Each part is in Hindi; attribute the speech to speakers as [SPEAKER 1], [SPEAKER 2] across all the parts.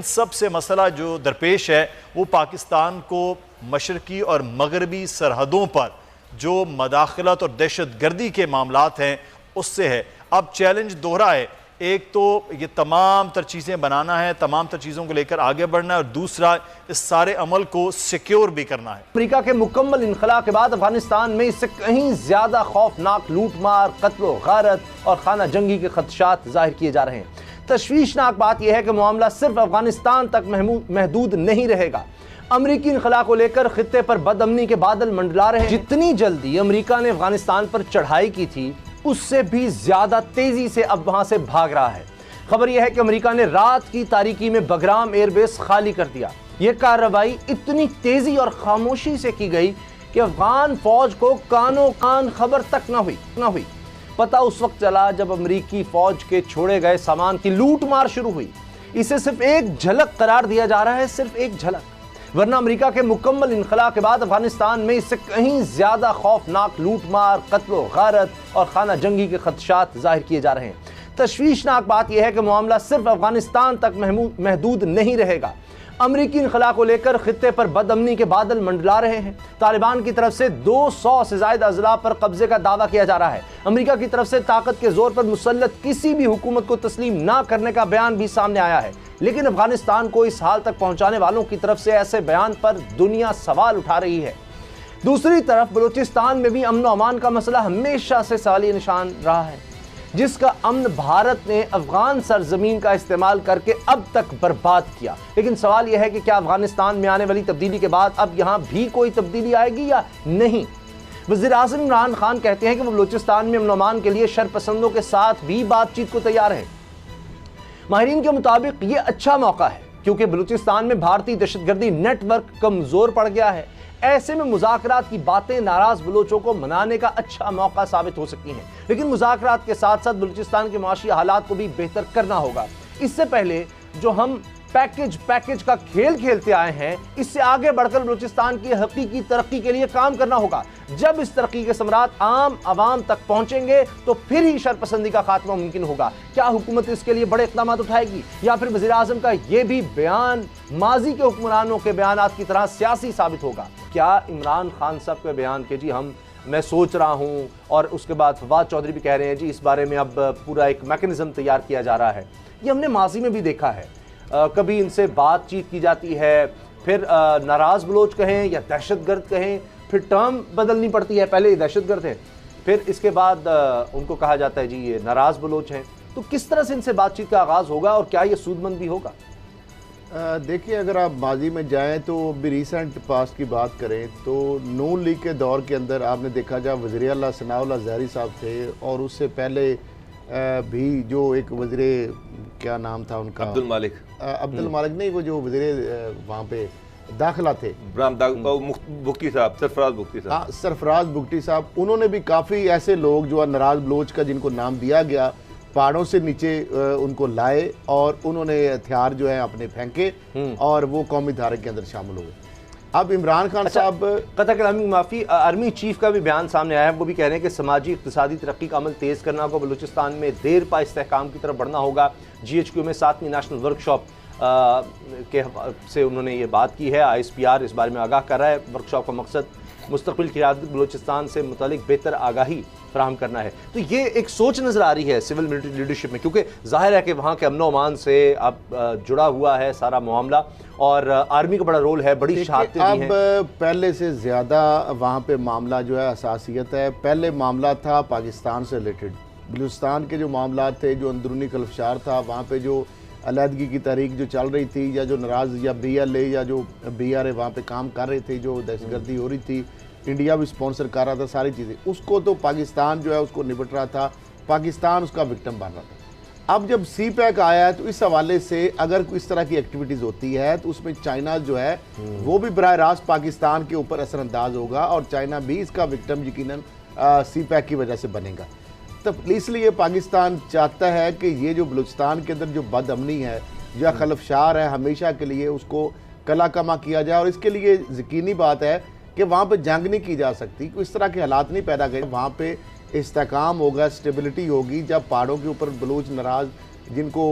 [SPEAKER 1] सबसे मसला जो दरपेश है वो पाकिस्तान को मशरकी और मगरबी सरहदों पर जो मदाखलत और दहशत गर्दी के मामलात हैं उससे है। अब चैलेंज दोहरा है, एक तो ये तमाम तर चीज़ें बनाना है, तमाम तर चीज़ों को लेकर आगे बढ़ना है, और दूसरा इस सारे अमल को सिक्योर भी करना है।
[SPEAKER 2] अमेरिका के मुकम्मल इनखला के बाद अफगानिस्तान में इससे कहीं ज्यादा खौफनाक लूटमार, कत्ल गारत और खाना जंगी के खदशात जाहिर किए जा रहे हैं। तशवीशनाक बात यह है कि मामला सिर्फ अफगानिस्तान तक महदूद नहीं रहेगा। अमरीकी इनखला को लेकर खित्ते पर बदअमनी के बादल मंडला रहे हैं। जितनी जल्दी अमरीका ने अफगानिस्तान पर चढ़ाई की थी उससे भी ज्यादा तेजी से अब वहां से भाग रहा है। खबर यह है कि अमेरिका ने रात की तारीकी में बगराम एयरबेस खाली कर दिया। यह कार्रवाई इतनी तेजी और खामोशी से की गई कि अफगान फौज को कानो कान खबर तक न हुई। पता उस वक्त चला जब अमेरिकी फौज के छोड़े गए सामान की लूट मार शुरू हुई। इसे सिर्फ एक झलक करार दिया जा रहा है, सिर्फ एक झलक, वरना अमेरिका के मुकम्मल इनखला के बाद अफगानिस्तान में इससे कहीं ज्यादा खौफनाक लूटमार, कत्ल गारत और खाना जंगी के खदशात जाहिर किए जा रहे हैं। तशवीशनाक बात यह है कि मामला सिर्फ अफगानिस्तान तक महदूद नहीं रहेगा। अमरीकी इनखला को लेकर खित्ते पर बदअमनी के बादल मंडला रहे हैं। तालिबान की तरफ से 200 से ज्यादा अजला पर कब्जे का दावा किया जा रहा है। अमरीका की तरफ से ताकत के जोर पर मुसल्लत किसी भी हुकूमत को तस्लीम ना करने का बयान भी सामने आया है। लेकिन अफगानिस्तान को इस हाल तक पहुंचाने वालों की तरफ से ऐसे बयान पर दुनिया सवाल उठा रही है। दूसरी तरफ बलूचिस्तान में भी अमन अमान का मसला हमेशा से सवालिया निशान रहा है, जिसका अमन भारत ने अफगान सरजमीन का इस्तेमाल करके अब तक बर्बाद किया। लेकिन सवाल यह है कि क्या अफगानिस्तान में आने वाली तब्दीली के बाद अब यहाँ भी कोई तब्दीली आएगी या नहीं। वज़ीर आज़म इमरान खान कहते हैं कि वो बलूचिस्तान में अमन अमान के लिए शरपसंदों के साथ भी बातचीत को तैयार है। माहिरीन के मुताबिक ये अच्छा मौका है क्योंकि बलूचिस्तान में भारतीय दहशतगर्दी नेटवर्क कमजोर पड़ गया है। ऐसे में मुज़ाकरात की बातें नाराज बलोचों को मनाने का अच्छा मौका साबित हो सकती हैं। लेकिन मुज़ाकरात के साथ साथ बलूचिस्तान के माशी हालात को भी बेहतर करना होगा। इससे पहले जो हम पैकेज का खेल खेलते आए हैं, इससे आगे बढ़कर बलूचिस्तान की हकीकी तरक्की के लिए काम करना होगा। जब इस तरक्की के समरात आम आवाम तक पहुंचेंगे तो फिर ही शरपसंदी का खात्मा मुमकिन होगा। क्या हुकूमत इसके लिए बड़े इक़दाम उठाएगी या फिर वज़ीर आज़म का ये भी बयान माजी के हुक्मरानों के बयानात की तरह सियासी साबित होगा? क्या इमरान खान साहब के बयान के जी मैं सोच रहा हूं, और उसके बाद फवाद चौधरी भी कह रहे हैं जी इस बारे में अब पूरा एक मैकेनिज्म तैयार किया जा रहा है, ये हमने माजी में भी देखा है। कभी इनसे बातचीत की जाती है, फिर नाराज बलोच कहें या दहशतगर्द कहें, फिर टर्म बदलनी पड़ती है। पहले ये दहशतगर्द हैं, फिर इसके बाद उनको कहा जाता है जी ये नाराज बलोच हैं। तो किस तरह से इनसे बातचीत का आगाज़ होगा और क्या ये सूदमंद भी होगा?
[SPEAKER 3] देखिए, अगर आप माजी में जाएं तो भी रिसेंट पास्ट की बात करें तो नून लीग के दौर के अंदर आपने देखा जब वज़ीर आला सनाउल्लाह ज़हरी साहब थे, और उससे पहले भी जो एक वज़ीर, क्या नाम था उनका, अब्दुल मालिक नहीं, वो जो वज़ीर वहाँ पे दाखिला थे,
[SPEAKER 4] बुगटी साहब,
[SPEAKER 3] सरफराज बुगटी साहब, उन्होंने भी काफ़ी ऐसे लोग जो नाराज बलोच का जिनको नाम दिया गया, पहाड़ों से नीचे उनको लाए और उन्होंने हथियार जो है अपने फेंके और वो कौमी धारे के अंदर शामिल हुए। अब इमरान खान साहब,
[SPEAKER 2] कतई कलामी माफ़ी, आर्मी चीफ का भी बयान सामने आया है। वो भी कह रहे हैं कि समाजी इक़्तिसादी तरक्की का अमल तेज़ करना होगा, बलूचिस्तान में देर पा इस्तेहकाम की तरफ बढ़ना होगा। GHQ में 7वीं नेशनल वर्कशॉप के से उन्होंने ये बात की है। ISPR इस बारे में आगाह कर रहा है। वर्कशॉप का मकसद मुस्तक़बिल क़ियादत बलूचिस्तान से मुतालिक बेहतर आगाही फराहम करना है। तो ये एक सोच नज़र आ रही है सिविल मिलिट्री लीडरशिप में, क्योंकि जाहिर है कि वहाँ के अमन अमान से अब जुड़ा हुआ है सारा मामला, और आर्मी का बड़ा रोल है, बड़ी शहादतें भी हैं।
[SPEAKER 3] अब पहले से ज़्यादा वहाँ पे मामला जो है हसासियत है। पहले मामला था पाकिस्तान से रिलेटेड, बलूचिस्तान के जो मामला थे, जो अंदरूनी खलफशार था, वहाँ पे जो अलहदगी की तारीख जो चल रही थी, या जो नाराज़ या BLA या जो BRA वहाँ पे काम कर रहे थे, जो दहशतगर्दी हो रही थी, इंडिया भी स्पॉन्सर कर रहा था, सारी चीज़ें, उसको तो पाकिस्तान जो है उसको निपट रहा था, पाकिस्तान उसका विक्टिम बन रहा था। अब जब CPEC आया है तो इस हवाले से अगर इस तरह की एक्टिविटीज़ होती है तो उसमें चाइना जो है वो भी बराह रास्त पाकिस्तान के ऊपर असरअंदाज होगा, और चाइना भी इसका विक्टिम यकीनन CPEC की वजह से बनेगा। तो इसलिए पाकिस्तान चाहता है कि ये जो बलूचिस्तान के अंदर जो बदअमनी है या खलफशार है, हमेशा के लिए उसको कला कमा किया जाए। और इसके लिए यकीनी बात है कि वहाँ पे जंग नहीं की जा सकती, इस तरह के हालात नहीं पैदा करें। वहाँ पे इस्तेहकाम होगा, स्टेबिलिटी होगी, जब पहाड़ों के ऊपर बलूच नाराज जिनको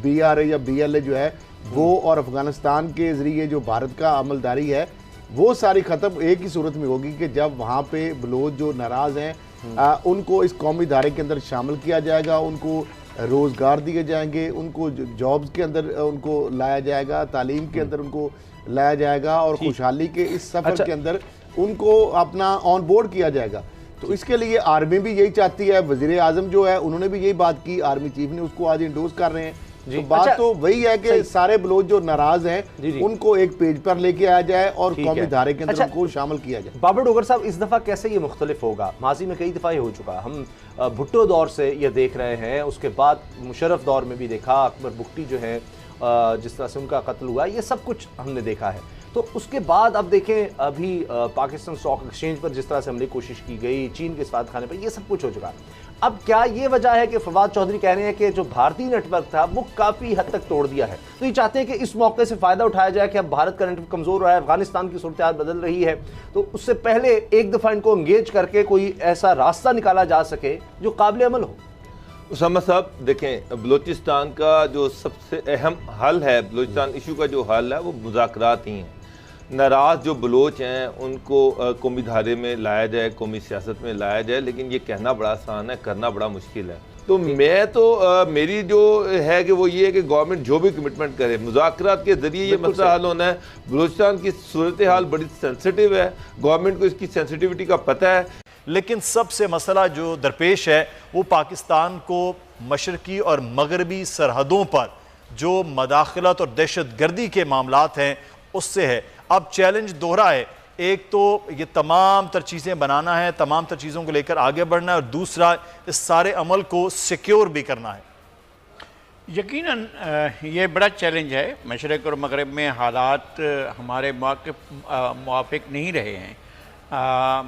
[SPEAKER 3] BRA या BLA जो है वो और अफगानिस्तान के ज़रिए जो भारत का अमलदारी है वो सारी ख़त्म एक ही सूरत में होगी कि जब वहाँ पे बलोच जो नाराज़ हैं उनको इस कौमी इदारे के अंदर शामिल किया जाएगा, उनको रोज़गार दिए जाएंगे, उनको जॉब्स के अंदर उनको लाया जाएगा, तालीम के अंदर उनको लाया जाएगा और खुशहाली के इस सफ़र के अंदर उनको अपना ऑन बोर्ड किया जाएगा। तो इसके लिए आर्मी भी यही चाहती है, वज़ीर आज़म जो है उन्होंने भी यही बात की, आर्मी चीफ ने उसको आज इंडोर्स कर रहे हैं। तो बात तो वही है कि सारे बलोच जो नाराज हैं उनको एक पेज पर लेके आया जाए और कौमी धारे के अंदर उनको शामिल किया जाए।
[SPEAKER 2] बाबर डोगर साहब, इस दफा कैसे ये मुख्तलिफ होगा? माजी में कई दफा ये हो चुका, हम भुट्टो दौर से ये देख रहे हैं, उसके बाद मुशर्रफ दौर में भी देखा, अकबर बुगटी जो है जिस तरह से उनका कत्ल हुआ, ये सब कुछ हमने देखा है। तो उसके बाद अब देखें, अभी पाकिस्तान स्टॉक एक्सचेंज पर जिस तरह से हमने कोशिश की गई, चीन के सफारत खाने पर, ये सब कुछ हो चुका है। अब क्या ये वजह है कि फवाद चौधरी कह रहे हैं कि जो भारतीय नेटवर्क था वो काफ़ी हद तक तोड़ दिया है, तो ये चाहते हैं कि इस मौके से फ़ायदा उठाया जाए कि अब भारत का नेटवर्क कमज़ोर रहा है, अफगानिस्तान की सूरत हाल बदल रही है, तो उससे पहले एक दफ़ा इनको इंगेज करके कोई ऐसा रास्ता निकाला जा सके जो काबिल अमल हो।
[SPEAKER 4] उसामा साहब देखें, बलूचिस्तान का जो सबसे अहम हल है, बलूचिस्तान इशू का जो हल है वो मुज़ाकरात ही हैं। नाराज़ जो बलोच हैं उनको कौमी धारे में लाया जाए, कौमी सियासत में लाया जाए, लेकिन ये कहना बड़ा आसान है, करना बड़ा मुश्किल है। तो मैं तो मेरी जो है कि वो ये है कि गवर्नमेंट जो भी कमिटमेंट करे, मुज़ाकरात के ज़रिए ये मसला हल होना है। बलूचिस्तान की सूरत हाल बड़ी सेंसिटिव है, गवर्नमेंट को इसकी सेंसिटिविटी का पता है।
[SPEAKER 1] लेकिन सबसे मसला जो दरपेश है वो पाकिस्तान को मशरकी और मगरबी सरहदों पर जो मदाखलत और दहशत गर्दी के मामलात हैं उससे है। अब चैलेंज दोहरा है, एक तो ये तमाम तर चीज़ें बनाना है, तमाम तर चीज़ों को लेकर आगे बढ़ना है, और दूसरा इस सारे अमल को सिक्योर भी करना है।
[SPEAKER 5] यकीनन ये बड़ा चैलेंज है। मशरक़ और मगरब में हालात हमारे मुवाफ़िक नहीं रहे हैं।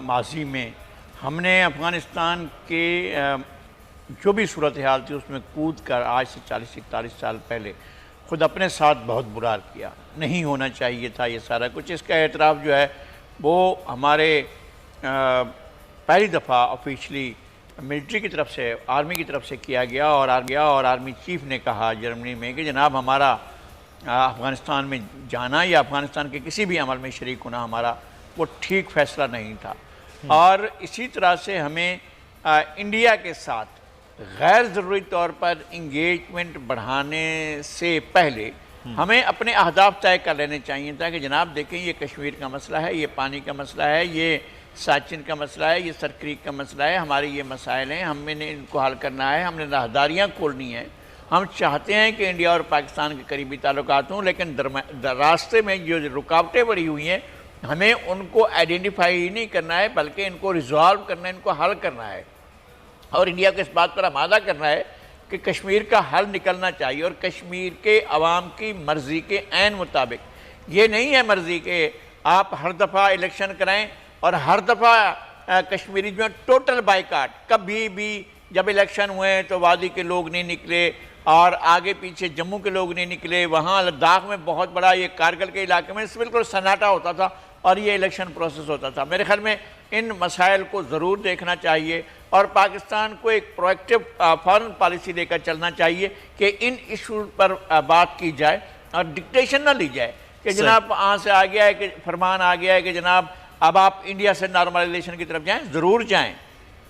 [SPEAKER 5] माजी में हमने अफ़गानिस्तान के जो भी सूरत हाल थी उसमें कूद कर आज से 40-41 साल पहले ख़ुद अपने साथ बहुत बुरा किया। नहीं होना चाहिए था ये सारा कुछ। इसका एतराफ़ जो है वो हमारे पहली दफ़ा ऑफिशियली मिलिट्री की तरफ से, आर्मी की तरफ से किया गया, और आर्मी चीफ ने कहा जर्मनी में कि जनाब हमारा अफ़गानिस्तान में जाना या अफ़गानिस्तान के किसी भी अमल में शरीक होना हमारा वो ठीक फ़ैसला नहीं था। और इसी तरह से हमें इंडिया के साथ गैर ज़रूरी तौर पर इंगेजमेंट बढ़ाने से पहले हमें अपने अहदाफ तय कर लेने चाहिए था कि जनाब देखें ये कश्मीर का मसला है, ये पानी का मसला है, ये साचिन का मसला है, ये सर क्रीक का मसला है, हमारे ये मसाइल हैं, हमने इनको हल करना है, हमने राहदारियाँ खोलनी है। हम चाहते हैं कि इंडिया और पाकिस्तान के करीबी ताल्लुकात हों, लेकिन रास्ते में जो रुकावटें बढ़ी हुई हैं हमें उनको आइडेंटिफाई ही नहीं करना है, बल्कि इनको रिजॉल्व करना है, इनको हल करना है। और इंडिया को इस बात पर आमादा करना है कि कश्मीर का हल निकलना चाहिए, और कश्मीर के अवाम की मर्ज़ी के ऐन मुताबिक। ये नहीं है मर्ज़ी के आप हर दफ़ा इलेक्शन कराएं और हर दफ़ा कश्मीरी जो टोटल बाइकाट। कभी भी जब इलेक्शन हुए तो वादी के लोग नहीं निकले और आगे पीछे जम्मू के लोग नहीं निकले, वहाँ लद्दाख में बहुत बड़ा ये कारगिल के इलाके में बिल्कुल सन्नाटा होता था और ये इलेक्शन प्रोसेस होता था। मेरे ख्याल में इन मसाइल को ज़रूर देखना चाहिए और पाकिस्तान को एक प्रोएक्टिव फॉरेन पॉलिसी लेकर चलना चाहिए कि इन इशू पर बात की जाए और डिक्टेशन ना ली जाए कि जनाब वहाँ से आ गया है कि फरमान आ गया है कि जनाब अब आप इंडिया से नॉर्मलाइजेशन की तरफ जाएं। ज़रूर जाएं,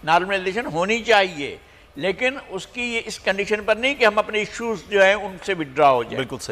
[SPEAKER 5] नॉर्मलाइजेशन होनी चाहिए, लेकिन उसकी ये इस कंडीशन पर नहीं कि हम अपने इश्यूज़ जो हैं उनसे विड्रॉ हो जाए।
[SPEAKER 1] बिल्कुल सही।